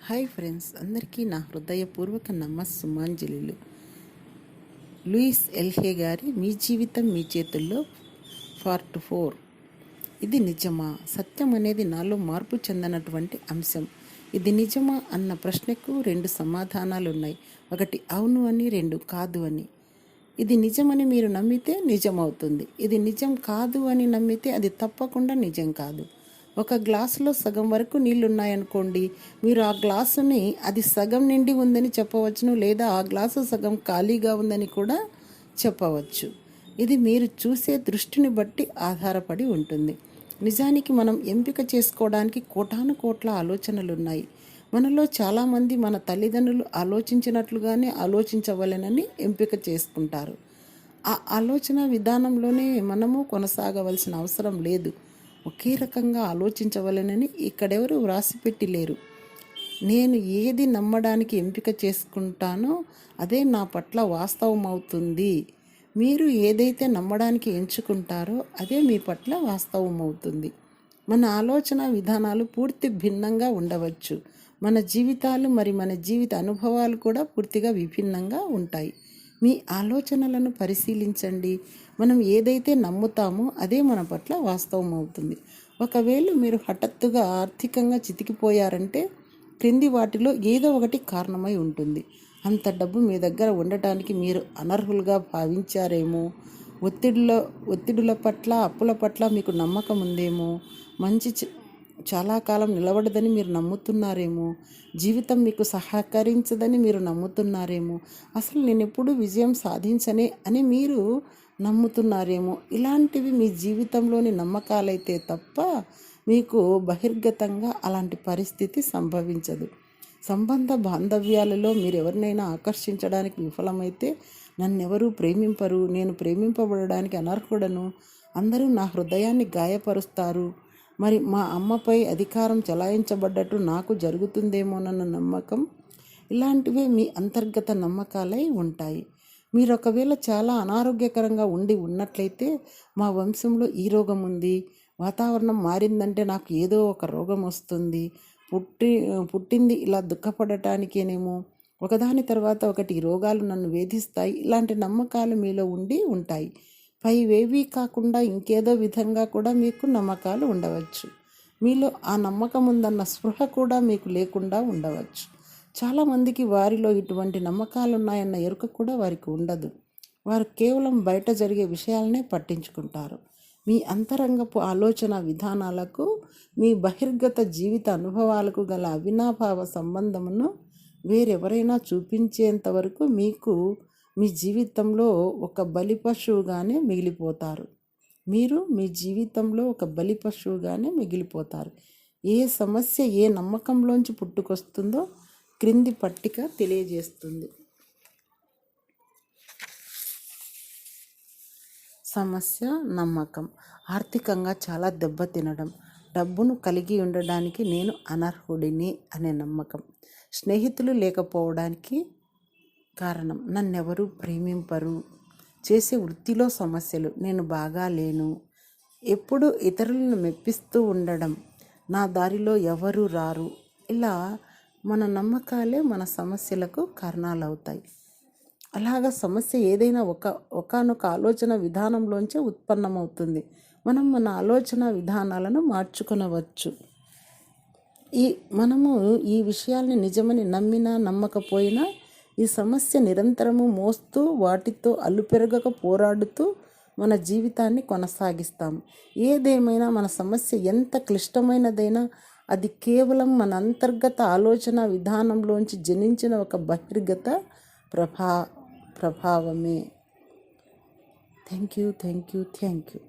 Hi friends, అందరికీ నా హృదయపూర్వక నమస్సుమాంజలిలు. లూయిస్ ఎల్హే గారి మీ జీవితం మీ చేతుల్లో పార్ట్ 4. ఇది నిజమా? సత్యం అనేది నాలో మార్పు చెందనటువంటి అంశం. ఇది నిజమా అన్న ప్రశ్నకు 2 సమాధానాలు ఉన్నాయి. ఒకటి అవును అని, 2 కాదు అని. ఇది నిజమని మీరు నమ్మితే నిజమవుతుంది. ఇది నిజం కాదు అని నమ్మితే అది తప్పకుండా నిజం కాదు. ఒక గ్లాసులో సగం వరకు నీళ్లున్నాయనుకోండి, మీరు ఆ గ్లాసుని అది సగం నిండి ఉందని చెప్పవచ్చును, లేదా ఆ గ్లాసు సగం ఖాళీగా ఉందని కూడా చెప్పవచ్చు. ఇది మీరు చూసే దృష్టిని బట్టి ఆధారపడి ఉంటుంది. నిజానికి మనం ఎంపిక చేసుకోవడానికి కోటానుకోట్ల ఆలోచనలున్నాయి. మనలో చాలామంది మన తల్లిదండ్రులు ఆలోచించినట్లుగానే ఆలోచించవలెనని ఎంపిక చేసుకుంటారు. ఆ ఆలోచన విధానంలోనే మనము కొనసాగవలసిన అవసరం లేదు. ఒకే రకంగా ఆలోచించవలెనని ఇక్కడెవరూ వ్రాసిపెట్టి లేరు. నేను ఏది నమ్మడానికి ఎంపిక చేసుకుంటానో అదే నా పట్ల వాస్తవమవుతుంది. మీరు ఏదైతే నమ్మడానికి ఎంచుకుంటారో అదే మీ పట్ల వాస్తవమవుతుంది. మన ఆలోచన విధానాలు పూర్తి భిన్నంగా ఉండవచ్చు. మన జీవితాలు మన జీవిత అనుభవాలు కూడా పూర్తిగా విభిన్నంగా ఉంటాయి. మీ ఆలోచనలను పరిశీలించండి. మనం ఏదైతే నమ్ముతామో అదే మన పట్ల వాస్తవం అవుతుంది. ఒకవేళ మీరు హఠాత్తుగా ఆర్థికంగా చితికిపోయారంటే క్రింది వాటిలో ఏదో ఒకటి కారణమై ఉంటుంది. అంత డబ్బు మీ దగ్గర ఉండటానికి మీరు అనర్హులుగా భావించారేమో, ఒత్తిడుల పట్ల, అప్పుల పట్ల మీకు నమ్మకం ఉందేమో, మంచి చాలా కాలం నిలబడదని మీరు నమ్ముతున్నారేమో, జీవితం మీకు సహకరించదని మీరు నమ్ముతున్నారేమో, అసలు నేను ఎప్పుడు విజయం సాధించనే అని మీరు నమ్ముతున్నారేమో. ఇలాంటివి మీ జీవితంలోని నమ్మకాలైతే తప్ప మీకు బహిర్గతంగా అలాంటి పరిస్థితి సంభవించదు. సంబంధ బాంధవ్యాలలో మీరు ఎవరినైనా ఆకర్షించడానికి విఫలమైతే నన్నెవరూ ప్రేమింపరు, నేను ప్రేమింపబడడానికి అనర్హుడను, అందరూ నా హృదయాన్ని గాయపరుస్తారు, మరి మా అమ్మపై అధికారం చెలాయించబడ్డట్టు నాకు జరుగుతుందేమోనన్న నమ్మకం, ఇలాంటివే మీ అంతర్గత నమ్మకాలై ఉంటాయి. మీరు ఒకవేళ చాలా అనారోగ్యకరంగా ఉన్నట్లయితే మా వంశంలో ఈ రోగం ఉంది, వాతావరణం మారిందంటే నాకు ఏదో ఒక రోగం వస్తుంది, పుట్టింది ఇలా దుఃఖపడటానికేనేమో, ఒకదాని తర్వాత ఒకటి రోగాలు నన్ను వేధిస్తాయి, ఇలాంటి నమ్మకాలు మీలో ఉంటాయి. పైవేవీ కాకుండా ఇంకేదో విధంగా కూడా మీకు నమ్మకాలు ఉండవచ్చు. మీలో ఆ నమ్మకం ఉందన్న స్పృహ కూడా మీకు లేకుండా ఉండవచ్చు. చాలామందికి వారిలో ఇటువంటి నమ్మకాలు ఉన్నాయన్న ఎరుక కూడా వారికి ఉండదు. వారు కేవలం బయట జరిగే విషయాలనే పట్టించుకుంటారు. మీ అంతరంగపు ఆలోచన విధానాలకు, మీ బహిర్గత జీవిత అనుభవాలకు గల అవినాభావ సంబంధమును వేరెవరైనా చూపించేంత వరకు మీకు మీ జీవితంలో ఒక బలి పశువుగానే మిగిలిపోతారు. మీరు మీ జీవితంలో ఒక బలి పశువుగానే మిగిలిపోతారు. ఏ సమస్య ఏ నమ్మకంలోంచి పుట్టుకొస్తుందో క్రింది పట్టిక తెలియజేస్తుంది. సమస్య నమ్మకం. ఆర్థికంగా చాలా దెబ్బతినడం, డబ్బును కలిగి ఉండడానికి నేను అనర్హుడిని అనే నమ్మకం. స్నేహితులు లేకపోవడానికి కారణం నన్నెవరూ ప్రేమింపరు, చేసే వృత్తిలో సమస్యలు, నేను బాగా లేను, ఎప్పుడు ఇతరులను మెప్పిస్తూ ఉండడం, నా దారిలో ఎవరు రారు. ఇలా మన నమ్మకాలే మన సమస్యలకు కారణాలవుతాయి. అలాగా సమస్య ఏదైనా ఒకానొక ఆలోచన విధానంలోంచే ఉత్పన్నమవుతుంది. మనం మన ఆలోచన విధానాలను మార్చుకొనవచ్చు. మనము ఈ విషయాల్ని నిజమని నమ్మినా నమ్మకపోయినా ఈ సమస్య నిరంతరము మోస్తూ వాటితో అల్లుపెరగక పోరాడుతూ మన జీవితాన్ని కొనసాగిస్తాము. ఏదేమైనా మన సమస్య ఎంత క్లిష్టమైనదైనా అది కేవలం మన అంతర్గత ఆలోచన విధానంలోంచి జనించిన ఒక బహిర్గత ప్రభావమే. Thank you.